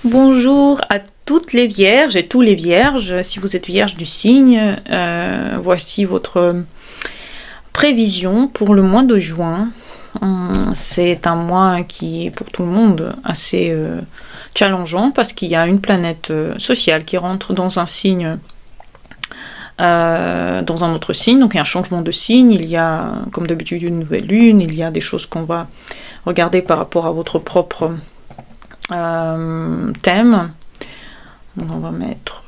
Bonjour à toutes les vierges et tous les vierges. Si vous êtes vierge du signe, voici votre prévision pour le mois de juin. C'est un mois qui est pour tout le monde assez challengeant parce qu'il y a une planète sociale qui rentre dans un signe, dans un autre signe. Donc il y a un changement de signe, il y a comme d'habitude une nouvelle lune, il y a des choses qu'on va regarder par rapport à votre propre thème. Donc on va mettre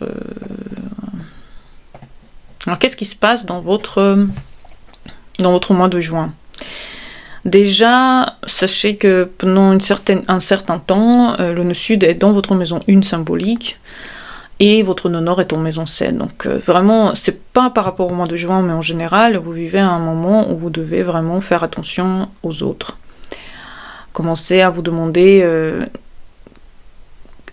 alors qu'est-ce qui se passe dans votre mois de juin? Déjà, sachez que pendant un certain temps, le nœud sud est dans votre maison 1 symbolique et votre nœud nord est en maison 7. Donc vraiment, c'est pas par rapport au mois de juin, mais en général, vous vivez à un moment où vous devez vraiment faire attention aux autres. Commencez à vous demander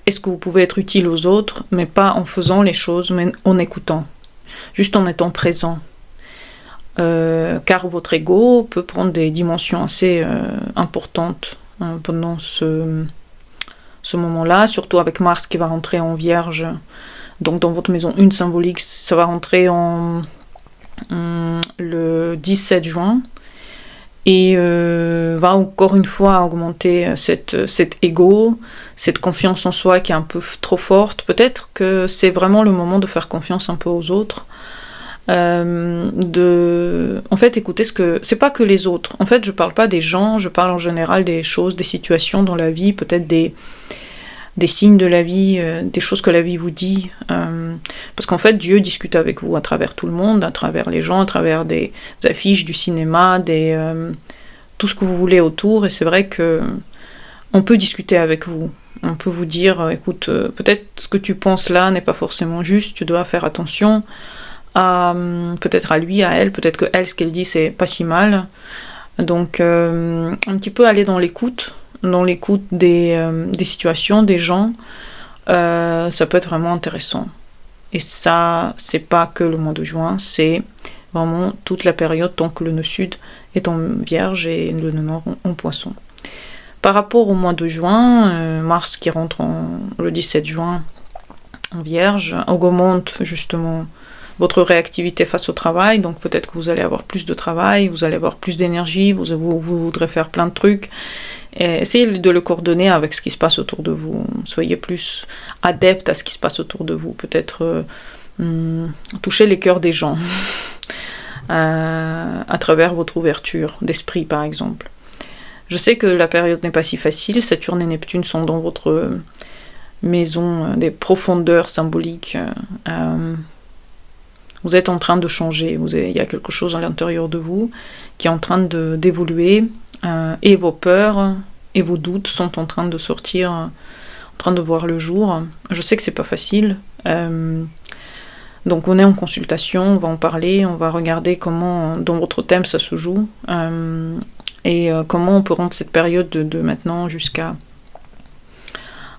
est-ce que vous pouvez être utile aux autres, mais pas en faisant les choses, mais en écoutant, juste en étant présent. Car votre ego peut prendre des dimensions assez importantes pendant ce moment-là, surtout avec Mars qui va rentrer en Vierge. Donc dans votre maison 1 symbolique, ça va rentrer le 17 juin et va encore une fois augmenter cet ego, cette confiance en soi qui est un peu trop forte. Peut-être que c'est vraiment le moment de faire confiance un peu aux autres. En fait, écoutez c'est pas que les autres. En fait, je parle pas des gens, je parle en général des choses, des situations dans la vie, peut-être des signes de la vie, des choses que la vie vous dit. Parce qu'en fait, Dieu discute avec vous à travers tout le monde, à travers les gens, à travers des affiches, du cinéma, tout ce que vous voulez autour. Et c'est vrai que on peut discuter avec vous. On peut vous dire, écoute, peut-être ce que tu penses là n'est pas forcément juste, tu dois faire attention. Peut-être à lui, à elle, peut-être que elle, ce qu'elle dit, c'est pas si mal. Donc, un petit peu aller dans l'écoute des situations, des gens, ça peut être vraiment intéressant. Et ça, c'est pas que le mois de juin, c'est vraiment toute la période tant que le nœud sud est en Vierge et le nœud nord en Poisson. Par rapport au mois de juin, Mars qui rentre le 17 juin en Vierge, augmente justement votre réactivité face au travail, donc peut-être que vous allez avoir plus de travail, vous allez avoir plus d'énergie, vous voudrez faire plein de trucs, et essayez de le coordonner avec ce qui se passe autour de vous, soyez plus adepte à ce qui se passe autour de vous, peut-être toucher les cœurs des gens, à travers votre ouverture d'esprit par exemple. Je sais que la période n'est pas si facile, Saturne et Neptune sont dans votre maison des profondeurs symboliques, vous êtes en train de changer, il y a quelque chose à l'intérieur de vous qui est en train d'évoluer, et vos peurs et vos doutes sont en train de sortir, en train de voir le jour. Je sais que c'est pas facile, donc on est en consultation, on va en parler, on va regarder comment dans votre thème ça se joue, et comment on peut rendre cette période de maintenant jusqu'à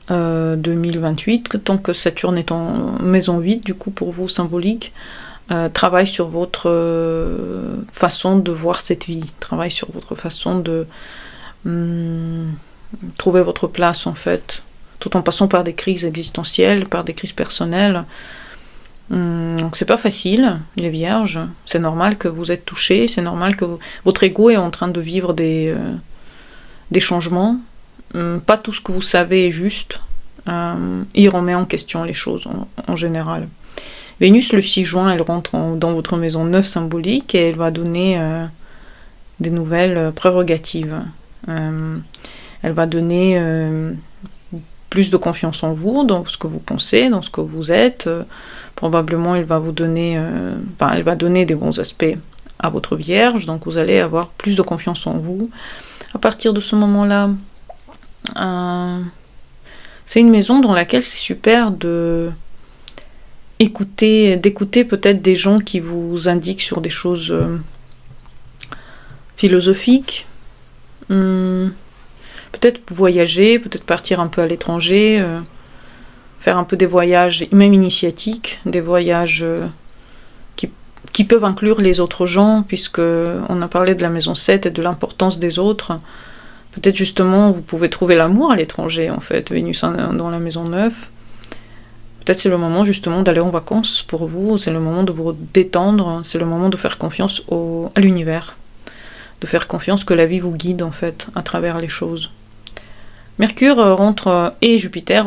2028, tant que Saturne est en maison 8, du coup pour vous symbolique, travaille sur votre façon de voir cette vie, travaille sur votre façon de trouver votre place en fait, tout en passant par des crises existentielles, par des crises personnelles. Donc c'est pas facile, les vierges, c'est normal que vous êtes touchés, c'est normal que votre ego est en train de vivre des changements. Pas tout ce que vous savez est juste, il remet en question les choses en général. Vénus, le 6 juin, elle rentre dans votre maison 9 symbolique et elle va donner des nouvelles prérogatives. Elle va donner plus de confiance en vous, dans ce que vous pensez, dans ce que vous êtes. Probablement, elle va vous donner, elle va donner des bons aspects à votre Vierge, donc vous allez avoir plus de confiance en vous. À partir de ce moment-là, c'est une maison dans laquelle c'est super d'écouter peut-être des gens qui vous indiquent sur des choses philosophiques, peut-être voyager, peut-être partir un peu à l'étranger, faire un peu des voyages, même initiatiques, des voyages qui peuvent inclure les autres gens, puisque on a parlé de la maison 7 et de l'importance des autres. Peut-être justement vous pouvez trouver l'amour à l'étranger en fait, Vénus dans la maison 9. Peut-être c'est le moment justement d'aller en vacances pour vous, c'est le moment de vous détendre, c'est le moment de faire confiance à l'univers, de faire confiance que la vie vous guide en fait à travers les choses. Mercure rentre et Jupiter,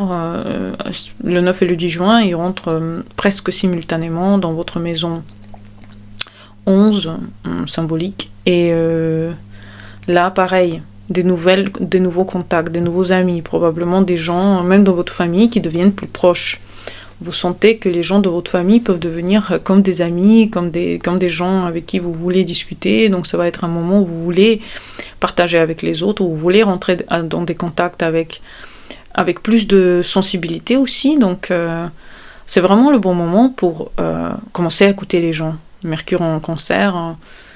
le 9 et le 10 juin, ils rentrent presque simultanément dans votre maison 11, symbolique, et là pareil, des nouveaux contacts, des nouveaux amis, probablement des gens, même dans votre famille, qui deviennent plus proches. Vous sentez que les gens de votre famille peuvent devenir comme des amis, comme des gens avec qui vous voulez discuter. Donc ça va être un moment où vous voulez partager avec les autres, où vous voulez rentrer dans des contacts avec plus de sensibilité aussi. Donc c'est vraiment le bon moment pour commencer à écouter les gens. Mercure en Cancer,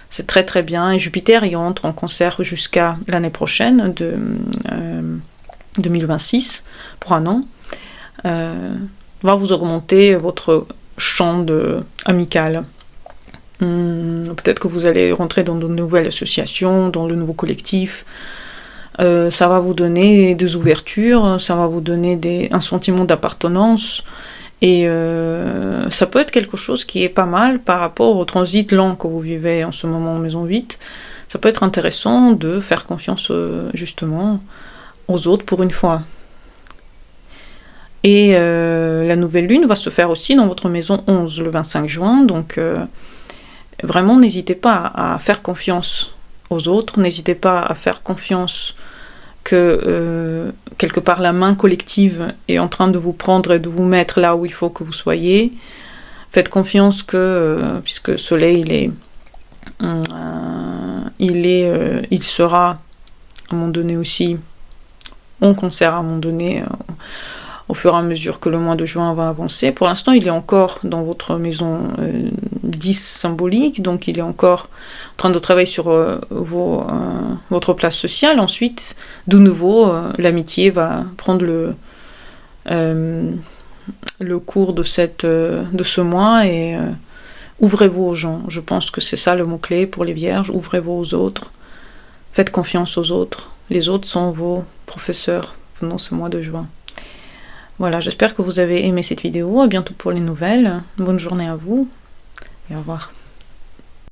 c'est très très bien. Et Jupiter, il rentre en Cancer jusqu'à l'année prochaine, de 2026, pour un an. Va vous augmenter votre champ amical. Peut-être que vous allez rentrer dans de nouvelles associations, dans de nouveaux collectifs. Ça va vous donner des ouvertures, ça va vous donner un sentiment d'appartenance. Et ça peut être quelque chose qui est pas mal par rapport au transit lent que vous vivez en ce moment en maison 8. Ça peut être intéressant de faire confiance justement aux autres pour une fois. Et la nouvelle lune va se faire aussi dans votre maison 11 le 25 juin. Donc vraiment n'hésitez pas à faire confiance aux autres. N'hésitez pas à faire confiance que quelque part la main collective est en train de vous prendre et de vous mettre là où il faut que vous soyez. Faites confiance que, puisque Soleil il sera à un moment donné aussi en Cancer à un moment donné, au fur et à mesure que le mois de juin va avancer. Pour l'instant, il est encore dans votre maison 10 symbolique, donc il est encore en train de travailler sur votre place sociale. Ensuite, de nouveau, l'amitié va prendre le cours de ce mois et ouvrez-vous aux gens. Je pense que c'est ça le mot-clé pour les vierges. Ouvrez-vous aux autres. Faites confiance aux autres. Les autres sont vos professeurs pendant ce mois de juin. Voilà, j'espère que vous avez aimé cette vidéo. À bientôt pour les nouvelles. Bonne journée à vous et au revoir.